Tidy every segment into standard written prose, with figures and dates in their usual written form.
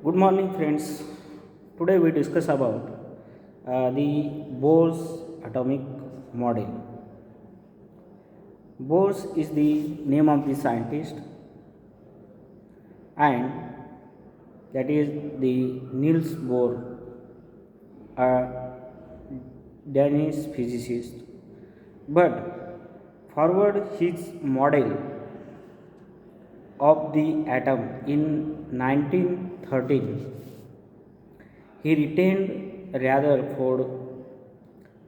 Good morning, friends. Today we discuss about the Bohr's atomic model. Bohr is the name of the scientist, and that is the Niels Bohr, a Danish physicist. But forward his model of the atom in 1913, he retained Rutherford,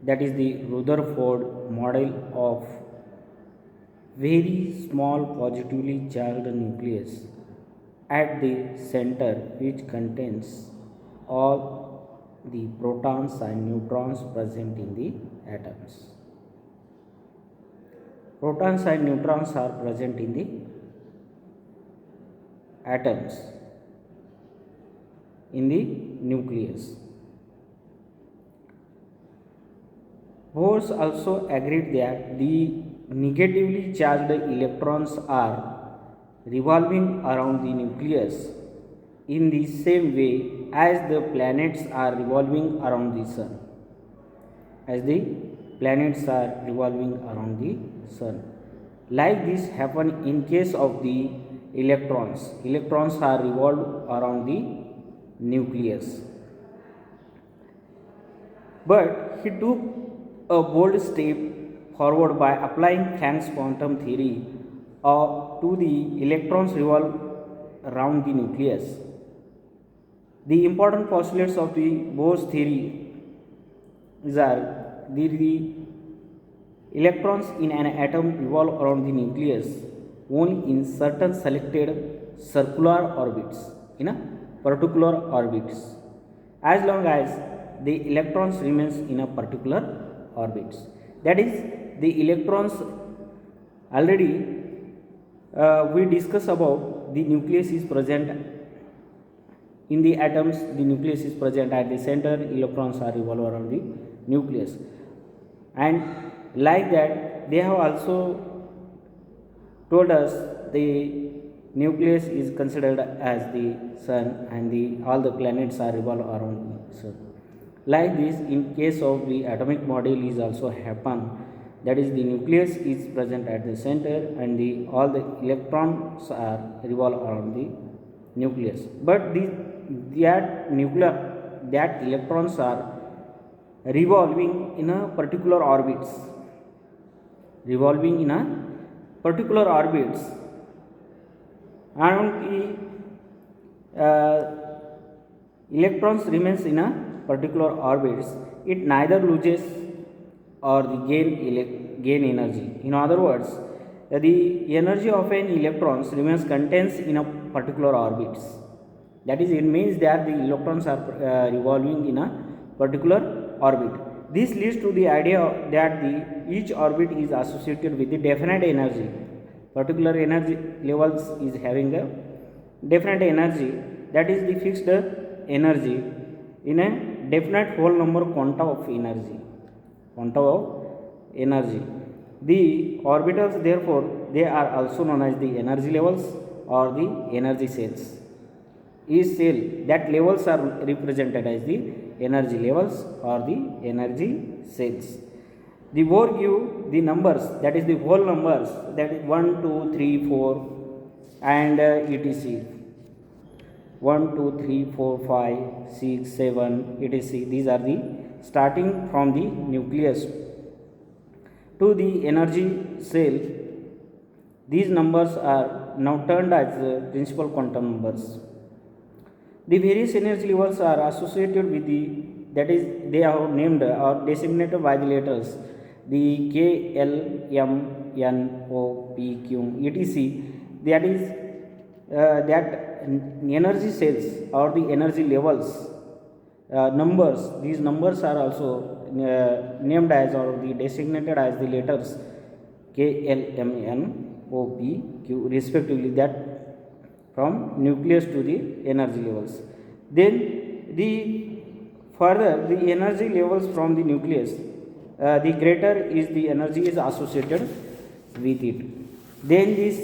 that is the Rutherford model of very small positively charged nucleus at the center, which contains all the protons and neutrons present in the atoms. Protons and neutrons are present in the atoms in the nucleus. Bohr also agreed that the negatively charged electrons are revolving around the nucleus in the same way as the planets are revolving around the sun. As the planets are revolving around the sun. Like this happen in case of the electrons. Electrons are revolved around the nucleus. But he took a bold step forward by applying Planck's quantum theory to the electrons revolve around the nucleus. The important postulates of the Bohr's theory are the electrons in an atom revolve around the nucleus only in certain selected circular orbits, in a particular orbits, as long as the electrons remains in a particular orbits. That is, the electrons already we discuss about the nucleus is present in the atoms. The nucleus is present at the center, electrons are revolve around the nucleus, and like that they have also told us the nucleus is considered as the sun, and all the planets are revolve around the sun. Like this, in case of the atomic model is also happen, that is, the nucleus is present at the center, and all the electrons are revolve around the nucleus. But that electrons are revolving in a particular orbits, revolving in a particular orbits, and the electrons remains in a particular orbits. It neither loses or the gain energy. In other words, the energy of an electrons remains contains in a particular orbits. That is, it means that the electrons are revolving in a particular orbit. This leads to the idea that each orbit is associated with the definite energy. Particular energy levels is having a definite energy, that is the fixed energy in a definite whole number quanta of energy. Quanta of energy. The orbitals, therefore, they are also known as the energy levels or the energy cells. Each cell, that levels are represented as the energy levels or the energy cells. The Bohr give the numbers, that is the whole numbers, that is 1, 2, 3, 4 and etc. 1, 2, 3, 4, 5, 6, 7 etc. These are the starting from the nucleus to the energy cell. These numbers are now turned as principal quantum numbers. The various energy levels are associated with that is, they are named or designated by the letters the K, L, M, N, O, P, Q, etc. That is, that energy cells or the energy levels numbers. These numbers are also named as or the designated as the letters K, L, M, N, O, P, Q respectively, that from nucleus to the energy levels. Then the further the energy levels from the nucleus, the greater is the energy is associated with it. Then this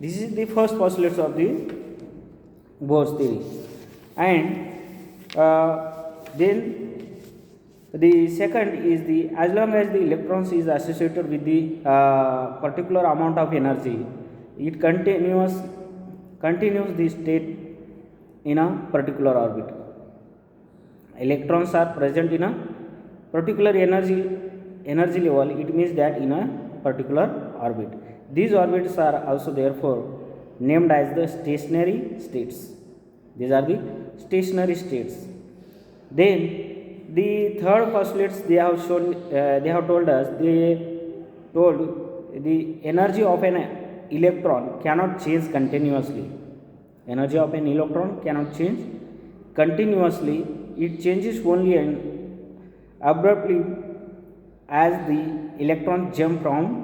is the first postulate of the Bohr's theory. And then the second is the as long as the electrons is associated with the particular amount of energy, it continues the state in a particular orbit. Electrons are present in a particular energy level, it means that in a particular orbit. These orbits are also therefore named as the stationary states. These are the stationary states. Then the third postulates they have shown, they have told us, they told the energy of an electron cannot change continuously. Energy of an electron cannot change continuously, it changes only and abruptly as the electron jump from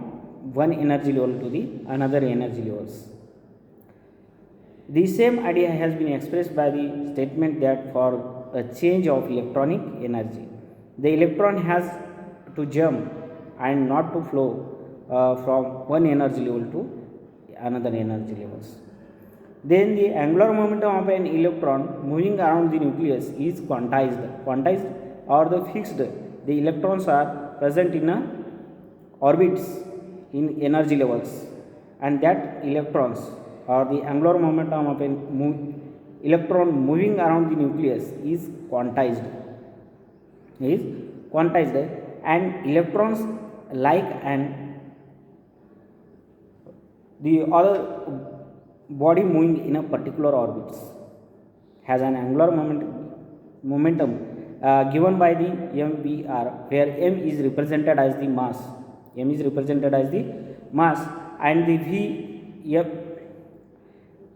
one energy level to the another energy levels. The same idea has been expressed by the statement that for a change of electronic energy, the electron has to jump and not to flow from one energy level to another energy levels. Then the angular momentum of an electron moving around the nucleus is quantized or the fixed. The electrons are present in a orbits in energy levels, and that electrons or the angular momentum of an electron moving around the nucleus is quantized, and electrons like and the other body moving in a particular orbits has an angular momentum given by the mvr, where m is represented as the mass, and the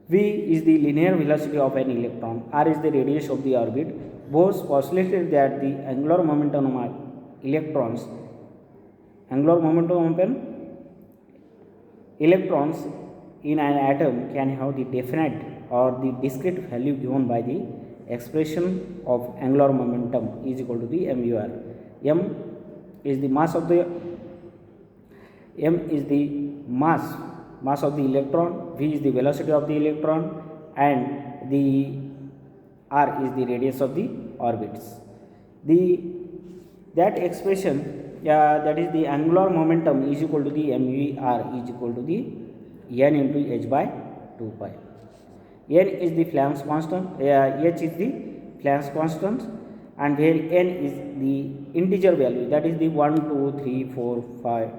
v is the linear velocity of an electron, r is the radius of the orbit. Bohr postulated that the angular momentum of electrons in an atom can have the definite or the discrete value given by the expression of angular momentum is equal to the mvr. M is the mass of the electron, v is the velocity of the electron, and the r is the radius of the orbits. That expression, that is the angular momentum is equal to the mvr is equal to the n into h by 2 pi. N is the Planck's constant, h is the Planck's constant, and where n is the integer value, that is the 1, 2, 3, 4, 5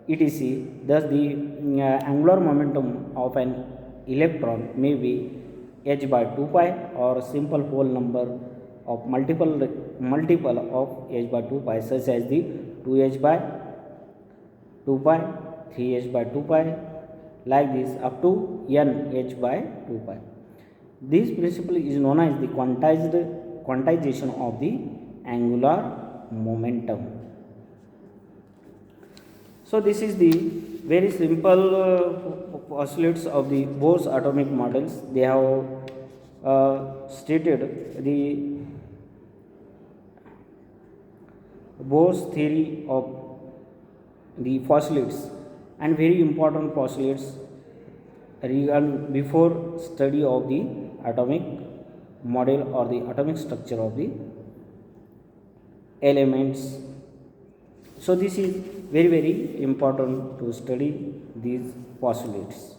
etc. Thus the angular momentum of an electron may be h by 2 pi or simple whole number of multiple of h by 2 pi, such as the 2h by 2 pi, 3h by 2 pi, like this up to n h by 2 pi. This principle is known as the quantization of the angular momentum. So this is the very simple postulates of the Bohr's atomic models. They have stated the Bohr's theory of the postulates and very important postulates before study of the atomic model or the atomic structure of the elements. So this is very important to study these postulates.